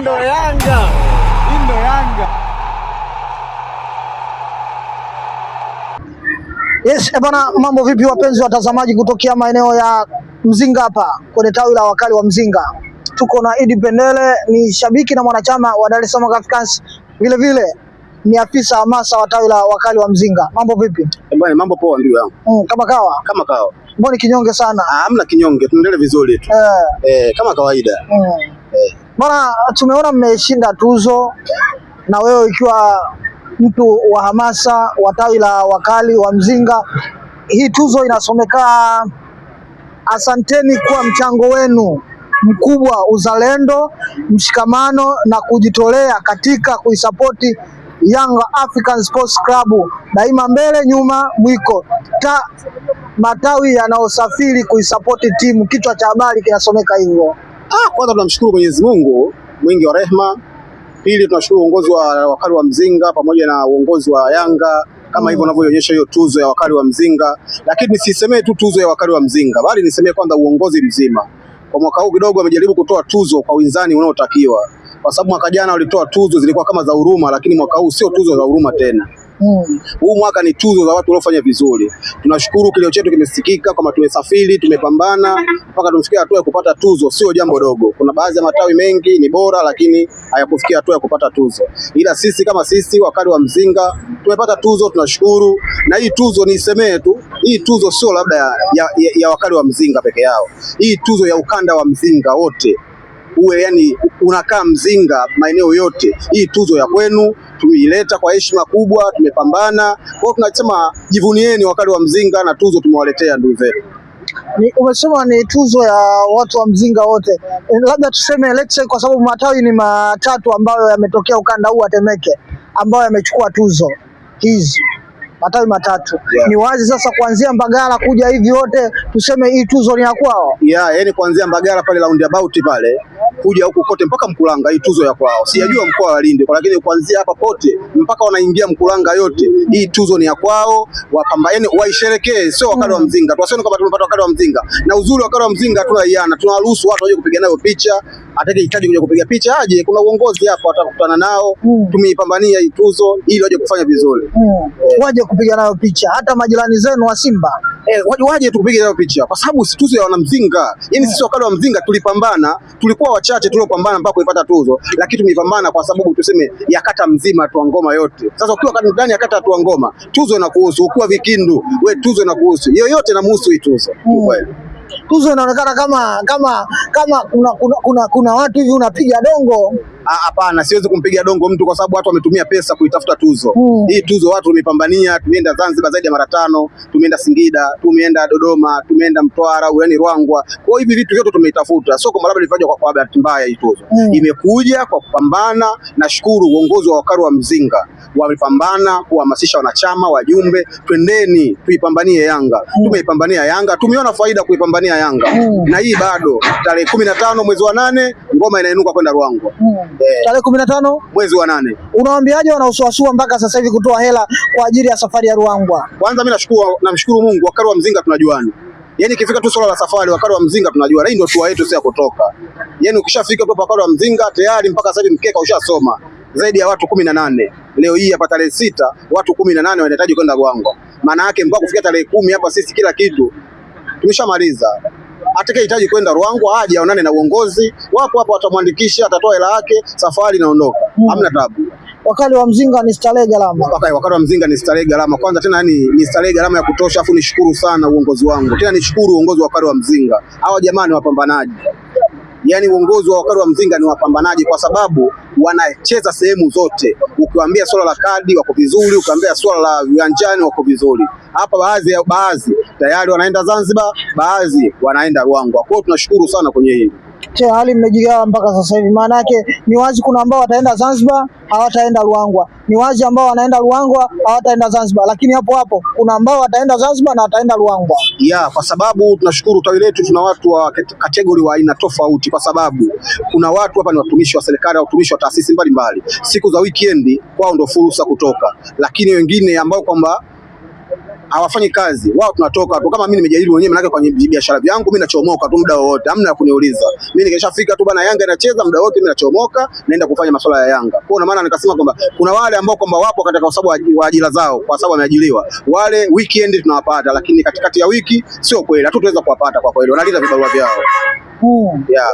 ndo Yanga. Hii ndo Yanga. Yes, bwana, mambo vipi wapenzi watazamaji kutokea maeneo ya Mzinga hapa kwenye tawi la wakali wa Mzinga. Tuko na Idi Pendele, ni shabiki na mwanachama wa Dar es Salaam Africans. Vile vile ni afisa hamasa wa tawi la wakali wa Mzinga. Mambo vipi? Bwana, mambo poa ndugu yangu. Kama kawa? Kama kawa. Mbona kinyonge sana? Hamna kinyonge, tunaendelea vizuri tu. Kama kawaida. Bwana, tumeona mmeshinda tuzo na wewe ikiwa mtu wa hamasa wa tawi la wakali wa Mzinga. Hii tuzo inasomeka asanteni kwa mchango wenu mkubwa, uzalendo, mshikamano na kujitolea katika kuisapoti Young African Sports Club, daima mbele nyuma mwiko, matawi yanayosafiri kuisapoti timu. Kichwa cha habari kinasomeka hivyo. Kwanza tunamshukuru Mwenyezi Mungu mwingi wa rehema. Pili, tunashukuru uongozi wa wakali wa Mzinga pamoja na uongozi wa Yanga kama hivyo unavyoonyesha hiyo tuzo ya wakali wa Mzinga. Lakini nisisemee tu tuzo ya wakali wa Mzinga, bali nisemee kwanza uongozi mzima. Kwa mwaka huu kidogo amejaribu kutoa tuzo kwa winzani unaotakiwa, kwa sababu mwaka jana walitoa tuzo zilikuwa kama za huruma, lakini mwaka huu sio tuzo za huruma tena. Huu mwaka ni tuzo za watu waliofanya vizuri. Tunashukuru kilio chetu kimesikika, kama tumesafiri, tumepambana mpaka tumefikia hatua ya kupata tuzo, sio jambo dogo. Kuna baadhi ya matawi mengi ni bora lakini hayakufikia hatua ya kupata tuzo. Ila sisi kama sisi wakali wa Mzinga tumepata tuzo, tunashukuru. Na hii tuzo nisemee tu, hii tuzo sio labda ya wakali wa Mzinga peke yao. Hii tuzo ya ukanda wa Mzinga wote. Uwe yani unakaa Mzinga maeneo yote, hii tuzo ya kwenu. Tumeileta kwa heshima kubwa, tumepambana. Kwa hiyo tunasema jivunieni wakali wa Mzinga na tuzo tumewaletea ndugu zetu. Umesema ni tuzo ya watu wa Mzinga wote. Labda tuseme let's say, kwa sababu matawi ni matatu ambayo yametokea ukanda huu wa Temeke ambayo yamechukua tuzo hizi, matawi matatu. Ni wazi sasa kuanzia Mbagala kuja hivi wote tuseme hii tuzo ni ya kwao. Yani kuanzia Mbagala pale roundabout pale kuja huku kote mpaka Mkulanga, hii tuzo ya kwao. Sijajua mkoa wa Lindi, lakini kuanzia hapa pote mpaka wanaingia Mkulanga yote, hii tuzo ni ya kwao. Wapambane, waisherekee, sio wakali wa Mzinga. Tuwaseme kama tumepata wakali wa Mzinga. Na uzuri wakali wa Mzinga tunaiana, tunawaruhusu watu waje kupiga nayo picha. Atakayehitaji kuja kupiga picha aje, kuna uongozi hapa watakutana nao. Tumeipambania hii tuzo ili waje kufanya vizuri. Waje kupiga nayo picha, hata majirani zenu wa Simba waje tukupiga nayo picha, kwa sababu si tuzo ya wana Mzinga. Yaani sisi wakali wa Mzinga tulipambana, tulikuwa wachache tuliopambana mpaka kuipata tuzo, lakini tumeipambana kwa sababu tuseme ya kata mzima tu ngoma yote. Sasa ukiwa ndani ya kata tu ngoma, tuzo inakuhusu. Ukiwa Vikindu, we tuzo inakuhusu. Yoyote inamuhusu hii tuzo. Kweli. Tuzo inaonekana kama kuna watu hivi unapiga dongo. Hapana, siwezi kumpiga dongo mtu kwa sababu watu wametumia pesa kuitafuta tuzo. Hii tuzo watu wamepambania. Tumeenda Zanzibar zaidi ya mara 5, tumeenda Singida, tumeenda Dodoma, tumeenda Mtwara, yani Ruangwa. Kwa hivi vitu vyote tumeitafuta. Sio kama labda ilifanywa kwa bahati mbaya hii tuzo. Imekuja kwa kupambana. Nashukuru uongozi wa wakali wa Mzinga. Wamepambana kuhamasisha wanachama, wajumbe, twendeni tuipambanie Yanga. Tumeipambania Yanga, tumeona faida kuipambania Yanga. Na hii bado tarehe 15 mwezi wa 8 ngoma inainuka kwenda Ruangwa. Tarehe 15 mwezi wa 8. Unawaambiaje wanaosuasua mpaka sasa hivi kutoa hela kwa ajili ya safari ya Ruangwa? Kwanza mimi namshukuru Mungu, wakali wa Mzinga tunajuana. Yaani ikifika tu swala la safari, wakali wa Mzinga tunajuana. Hii ndio tour yetu sio ya kutoka. Yaani ukishafika tu wakali wa Mzinga tayari mpaka sasa hivi mkeka ushasoma. Zaidi ya watu 18. Leo hii hapa tarehe 6 watu 18 wanahitaji kwenda Ruangwa. Maana yake mpaka kufikia tarehe 10 hapa sisi kila kitu tumeshamaliza. Atakayehitaji kwenda Ruangwa aje aonane na uongozi. Wapo hapo watamwandikisha, atatoa hela yake, safari inaondoka. Hamna tabu. Wakali wa Mzinga ni starehe gharama. Wakali wa Mzinga ni starehe gharama. Kwanza tena ni starehe gharama ya kutosha, afu nishukuru sana uongozi wangu. Tena nishukuru uongozi wa wakali wa Mzinga. Hawa jamani wapambanaji. Yaani uongozi wa wakali wa Mzinga ni wapambanaji kwa sababu wanacheza sehemu zote. Ukiwaambia swala la kadi wako vizuri, ukiwaambia swala la viwanjani wako vizuri. Hapa baadhi tayari wanaenda Zanzibar, baadhi wanaenda Ruangwa. Kwa hiyo tunashukuru sana kwenye hili. Hali mmejigawa mpaka sasa hivi. Maana yake ni wazi kuna ambao wataenda Zanzibar, hawataenda Ruangwa. Ni wazi ambao wanaenda Ruangwa, hawataenda Zanzibar. Lakini hapo kuna ambao wataenda Zanzibar na wataenda Ruangwa. Kwa sababu tunashukuru tawi letu tuna watu wa kategori wa aina tofauti, kwa sababu kuna watu hapa ni watumishi wa serikali, watumishi wa taasisi mbalimbali. Siku za weekend kwao ndio fursa kutoka. Lakini wengine ambao kwamba hawafanyi kazi. Wao tunatoka tu, kama mimi nimejaribu mwenyewe, maana kwenye biashara yangu mimi nachomoka tu muda wote, hamna kuniuliza. Mimi nikishafika tu bana, Yanga inacheza muda wote, mimi nachomoka naenda kufanya masuala ya Yanga. Kwa maana nikasema kwamba kuna wale ambao kwamba wapo katika sababu wa ajira zao, kwa sababu wameajiriwa. Wale weekend tunawapata, lakini katikati ya wiki sio kweli, hatutaweza kuwapata kwa kweli. Wanalinda vibarua vyao. Yeah.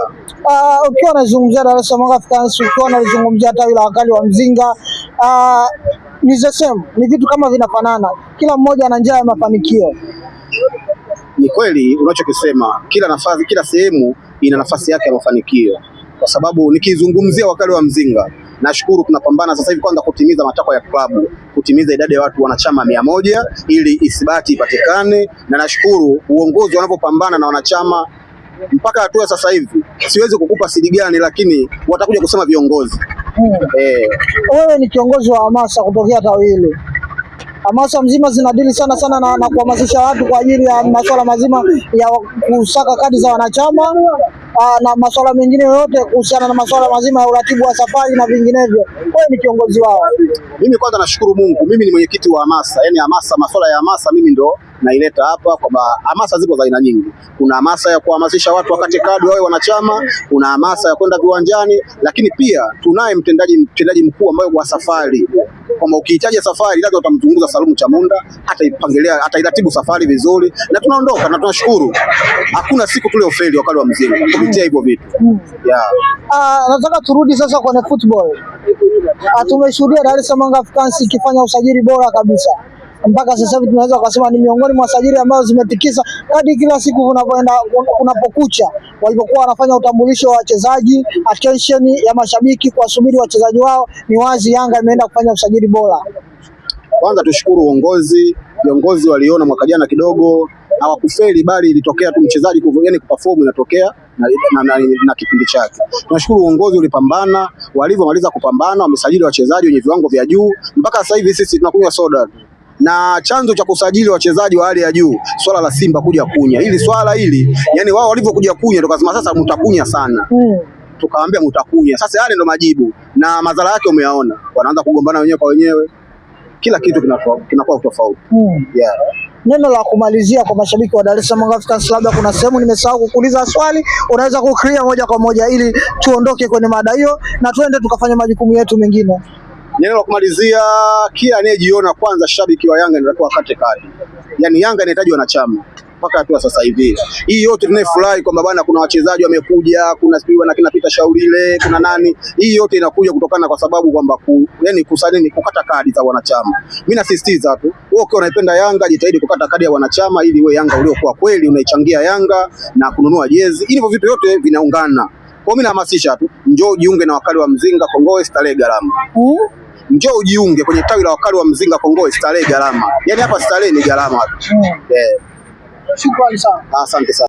Ukiwa unazungumzia Dar es Salaam Africans, ukiwa unazungumzia tawi la wakali wa Mzinga, ni the same, ni vitu kama vinafanana, kila mmoja ana njia ya mafanikio. Ni kweli unachokisema, kila sehemu ina nafasi yake ya mafanikio, kwa sababu nikizungumzia wakali wa Mzinga, nashukuru tunapambana sasa hivi kwanza kutimiza matakwa ya klabu, kutimiza idadi ya watu wanachama 100 ili isibati ipatikane, na nashukuru uongozi wanapopambana na wanachama mpaka hatua sasa hivi. Siwezi kukupa siri gani, lakini watakuja kusema viongozi. Wewe ni kiongozi wa hamasa kutokea tawi hili. Hamasa mzima zinadili sana na kuhamasisha watu kwa ajili ya masuala mazima ya kusaka kadi za wanachama na masuala mengine yote kuhusiana na masuala mazima ya uratibu wa safari na vinginevyo. Wewe ni kiongozi wao. Mimi kwanza nashukuru Mungu, mimi ni mwenyekiti wa hamasa. Yaani hamasa, masuala ya hamasa mimi ndo naileta hapa, kwamba hamasa zipo za aina nyingi. Kuna hamasa ya kuhamasisha watu wakate kadi wawe wanachama, kuna hamasa ya kwenda viwanjani, lakini pia tunaye mtendaji mkuu ambaye kwa safari, kwamba ukihitaji safari lazima utamzunguza Salumu Chamunda, atairatibu safari vizuri, na tunaondoka na tunashukuru. Hakuna siku tuliofeli wakali wa Mzinga kupitia hivyo vitu. Nataka turudi sasa kwenye football. Tumeshuhudia Dar es Salaam Africans ikifanya usajili bora kabisa. Mpaka sasa hivi tunaweza kusema ni miongoni mwa sajili ambazo zimetikisa kadi kila siku unapokucha. Walipokuwa wanafanya utambulisho wa wachezaji, attention ya mashabiki kuwasubiri wachezaji wao, ni wazi Yanga imeenda kufanya usajili bora. Kwanza tushukuru viongozi waliona mwaka jana kidogo hawakufeli, bali ilitokea tu mchezaji kuperform inatokea na kipindi chake. Tunashukuru uongozi ulipambana, walivyomaliza kupambana wamesajili wachezaji wenye viwango vya juu. Mpaka sasa hivi sisi tunakunywa soda. Na chanzo cha kusajili wachezaji wa hali ya juu, swala la Simba kuja kunya. Swala hili, yani wao walivyokuja kunya tukasema sasa mtakunya sana. Tukawaambia mtakunya. Sasa yale ndo majibu. Na madhara yake umeyaona. Wanaanza kugombana wenyewe kwa wenyewe. Kila kitu kinakuwa tofauti. Neno la kumalizia kwa mashabiki wa Dar es Salaam Africans, labda kuna sehemu nimesahau kukuuliza swali, unaweza kuclear moja kwa moja ili tuondoke kwenye mada hiyo na tuende tukafanya majukumu yetu mengine. Neno la kumalizia, kila anayejiona kwanza shabiki wa Yanga ndio akate kadi. Yaani Yanga inahitaji wanachama mpaka hatua sasa hivi. Hii yote tunayefurahi kwamba bwana kuna wachezaji wamekuja, kuna Spiwa na kina Peter Shaulile, kuna nani. Hii yote inakuja kutokana kwa sababu kwamba kukata kadi za wanachama. Mimi nasisitiza tu, wewe ukiwa unaipenda Yanga jitahidi kukata kadi ya wanachama ili wewe Yanga uliokuwa kweli unaichangia Yanga na kununua jezi. Hivyo vitu vyote vinaungana. Kwa mimi nahamasisha tu, njoo jiunge na wakali wa Mzinga Kongowe, starehe gharama. Njoo ujiunge kwenye tawi la wakali wa Mzinga Kongowe, starehe gharama. Yaani hapa starehe ni gharama. Shukrani sana. Asante sana.